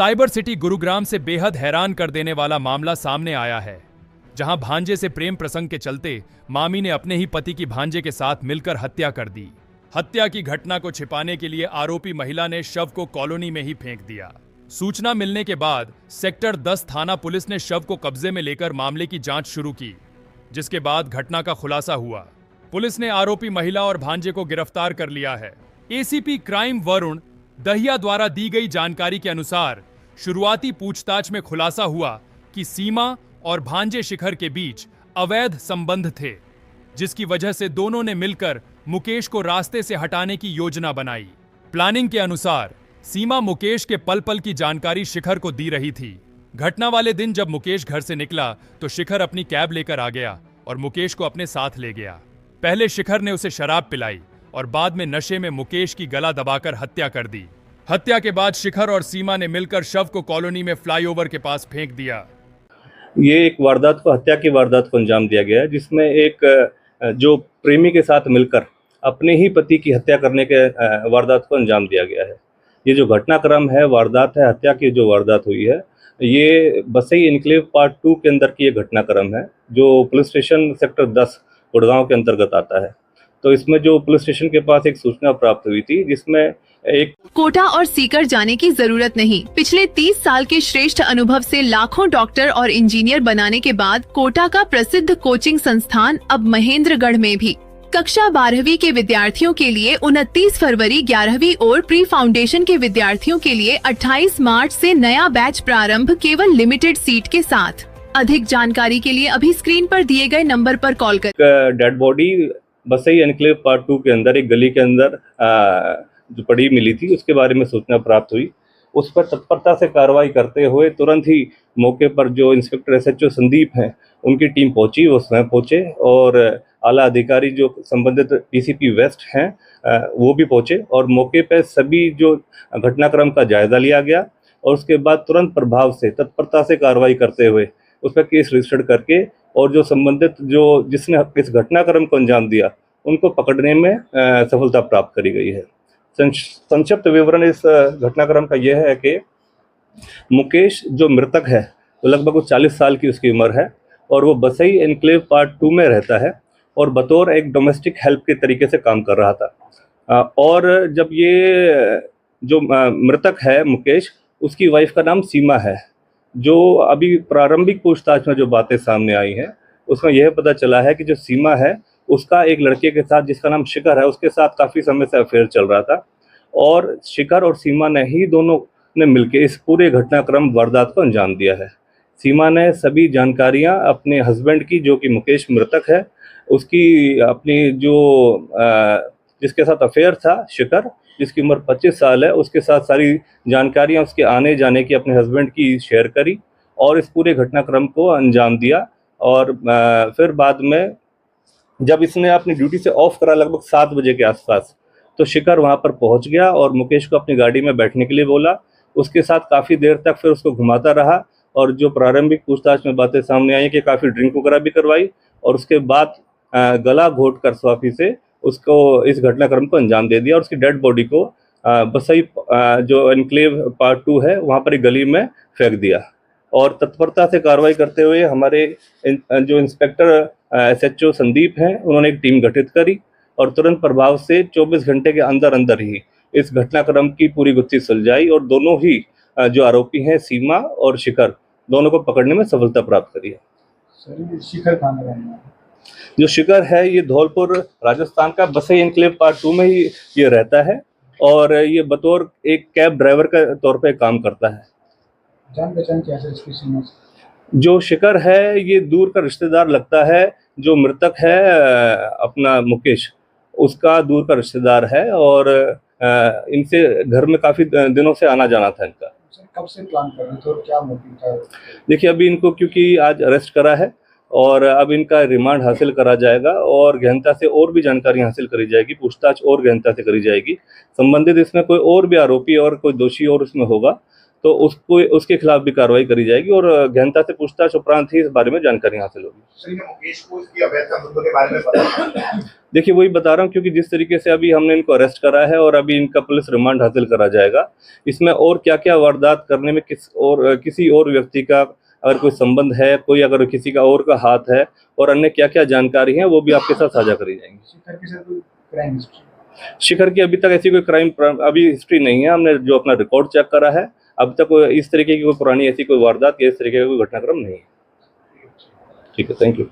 Cyber city Gurugram से बेहद हैरान कर देने वाला मामला सामने आया है, जहां भांजे से प्रेम प्रसंग के चलते मामी ने अपने ही पति की भांजे के साथ मिलकर हत्या कर दी। हत्या की घटना को छिपाने के लिए आरोपी महिला ने शव को कॉलोनी में ही फेंक दिया। सूचना मिलने के बाद सेक्टर 10 थाना पुलिस ने शव को कब्जे में लेकर मामले की जांच शुरू की, जिसके बाद घटना का खुलासा हुआ। पुलिस ने आरोपी महिला और भांजे को गिरफ्तार कर लिया है। एसीपी क्राइम वरुण दहिया द्वारा दी गई जानकारी के अनुसार शुरुआती पूछताछ में खुलासा हुआ कि सीमा और भांजे शिखर के बीच अवैध संबंध थे, जिसकी वजह से दोनों ने मिलकर मुकेश को रास्ते से हटाने की योजना बनाई। प्लानिंग के अनुसार सीमा मुकेश के पल पल की जानकारी शिखर को दी रही थी। घटना वाले दिन जब मुकेश घर से निकला तो शिखर अपनी कैब लेकर आ गया और मुकेश को अपने साथ ले गया। पहले शिखर ने उसे शराब पिलाई और बाद में नशे में मुकेश की गला दबाकर हत्या कर दी। हत्या के बाद शिखर और सीमा ने मिलकर शव को कॉलोनी में फ्लाईओवर के पास फेंक दिया। ये एक वारदात को, हत्या की वारदात को अंजाम दिया गया है, जिसमें एक जो प्रेमी के साथ मिलकर अपने ही पति की हत्या करने के वारदात को अंजाम दिया गया है। ये जो घटनाक्रम है, वारदात है, हत्या की जो वारदात हुई है, ये बसई एन्क्लेव पार्ट 2 के अंदर की ये घटनाक्रम है, जो पुलिस स्टेशन सेक्टर 10 गुड़गांव के अंतर्गत आता है। तो इसमें जो पुलिस स्टेशन के पास एक सूचना प्राप्त हुई थी, जिसमें एक कोटा और सीकर जाने की जरूरत नहीं। पिछले 30 साल के श्रेष्ठ अनुभव से लाखों डॉक्टर और इंजीनियर बनाने के बाद कोटा का प्रसिद्ध कोचिंग संस्थान अब महेंद्रगढ़ में भी कक्षा 12वीं के विद्यार्थियों के लिए 29 फरवरी 11वीं और प्री फाउंडेशन के विद्यार्थियों के लिए 28 मार्च से नया बैच प्रारंभ, केवल लिमिटेड सीट के साथ। अधिक जानकारी के लिए अभी स्क्रीन पर दिए गए नंबर पर कॉल करें। डेड बॉडी बसई एन्क्लेव पार्ट 2 के अंदर एक गली के अंदर जो पड़ी मिली थी, उसके बारे में सूचना प्राप्त हुई। उस पर तत्परता से कार्रवाई करते हुए तुरंत ही मौके पर जो इंस्पेक्टर एसएचओ संदीप हैं, उनकी टीम पहुंची, वो स्वयं पहुंचे और आला अधिकारी जो संबंधित डीसीपी वेस्ट हैं वो भी पहुंचे और मौके पर सभी जो घटनाक्रम का जायजा लिया गया और उसके बाद तुरंत प्रभाव से तत्परता से कार्रवाई करते हुए उस पर केस रजिस्टर्ड करके और जो संबंधित जो जिसने इस घटनाक्रम को अंजाम दिया, उनको पकड़ने में सफलता प्राप्त करी गई है। संक्षिप्त विवरण इस घटनाक्रम का यह है कि मुकेश जो मृतक है, तो लगभग 40 साल की उसकी उम्र है और वो बसई एन्क्लेव पार्ट 2 में रहता है और बतौर एक डोमेस्टिक हेल्प के तरीके से काम कर रहा था। और जब ये जो मृतक है मुकेश, उसकी वाइफ का नाम सीमा है। जो अभी प्रारंभिक पूछताछ में जो बातें सामने आई हैं, उसमें यह पता चला है कि जो सीमा है, उसका एक लड़के के साथ जिसका नाम शिखर है, उसके साथ काफ़ी समय से अफेयर चल रहा था और शिखर और सीमा ने ही दोनों ने मिलकर इस पूरे घटनाक्रम वारदात को अंजाम दिया है। सीमा ने सभी जानकारियां अपने हस्बैंड की, जो कि मुकेश मृतक है, उसकी अपनी जो जिसके साथ अफेयर था शिखर, जिसकी उम्र 25 साल है, उसके साथ सारी जानकारियां उसके आने जाने की अपने हस्बैंड की शेयर करी और इस पूरे घटनाक्रम को अंजाम दिया। और फिर बाद में जब इसने अपनी ड्यूटी से ऑफ करा लगभग 7 बजे के आसपास, तो शिखर वहां पर पहुंच गया और मुकेश को अपनी गाड़ी में बैठने के लिए बोला। उसके साथ काफ़ी देर तक फिर उसको घुमाता रहा और जो प्रारंभिक पूछताछ में बातें सामने आई कि काफ़ी ड्रिंक वगैरह भी करवाई और उसके बाद गला घोट कर स्वाफी से उसको इस घटनाक्रम को अंजाम दे दिया और उसकी डेड बॉडी को बसई जो एन्क्लेव पार्ट 2 है, वहाँ पर एक गली में फेंक दिया। और तत्परता से कार्रवाई करते हुए हमारे जो इंस्पेक्टर एसएचओ संदीप हैं, उन्होंने एक टीम गठित करी और तुरंत प्रभाव से 24 घंटे के अंदर अंदर ही इस घटनाक्रम की पूरी गुत्थी सुलझाई और दोनों ही जो आरोपी हैं, सीमा और शिखर, दोनों को पकड़ने में सफलता प्राप्त करी है। शिखर कहाँ रहना है? जो शिखर है, ये धौलपुर राजस्थान का बसई एन्क्लेव पार्ट 2 में ही ये रहता है और ये बतौर एक कैब ड्राइवर के तौर पे काम करता है। जान पहचान क्या है इसकी सीमा से? जो शिखर है, ये दूर का रिश्तेदार लगता है। जो मृतक है अपना मुकेश, उसका दूर का रिश्तेदार है और इनसे घर में काफ़ी दिनों से आना जाना था इनका। कब से प्लान कर रहे थे और क्या मोटिव था? देखिए, अभी इनको क्योंकि आज अरेस्ट करा है और अब इनका रिमांड हासिल करा जाएगा और गहनता से और भी जानकारी हासिल करी जाएगी, पूछताछ और गहनता से करी जाएगी। संबंधित इसमें कोई और भी आरोपी और कोई दोषी और इसमें होगा तो उसको उसके खिलाफ भी कार्रवाई करी जाएगी और गहनता से पूछताछ उपरांत ही इस बारे में जानकारी हासिल होगी। सर, ये मुकेश को इसकी अवैध संबंधों के बारे में पता है? देखिए वही बता रहा हूँ, क्योंकि जिस तरीके से अभी हमने इनको अरेस्ट करा है और अभी इनका पुलिस रिमांड हासिल करा जाएगा, इसमें और क्या क्या वारदात करने में किसी और व्यक्ति का अगर कोई संबंध है, कोई अगर किसी का और का हाथ है और अन्य क्या क्या जानकारी है वो भी आपके साथ साझा करी जाएंगी। शिखर के साथ कोई क्राइम हिस्ट्री? शिखर की अभी तक ऐसी कोई क्राइम अभी हिस्ट्री नहीं है। हमने जो अपना रिकॉर्ड चेक करा है, अब तक इस तरीके की कोई पुरानी ऐसी कोई वारदात या इस तरीके का कोई घटनाक्रम नहीं है। ठीक है, थैंक यू।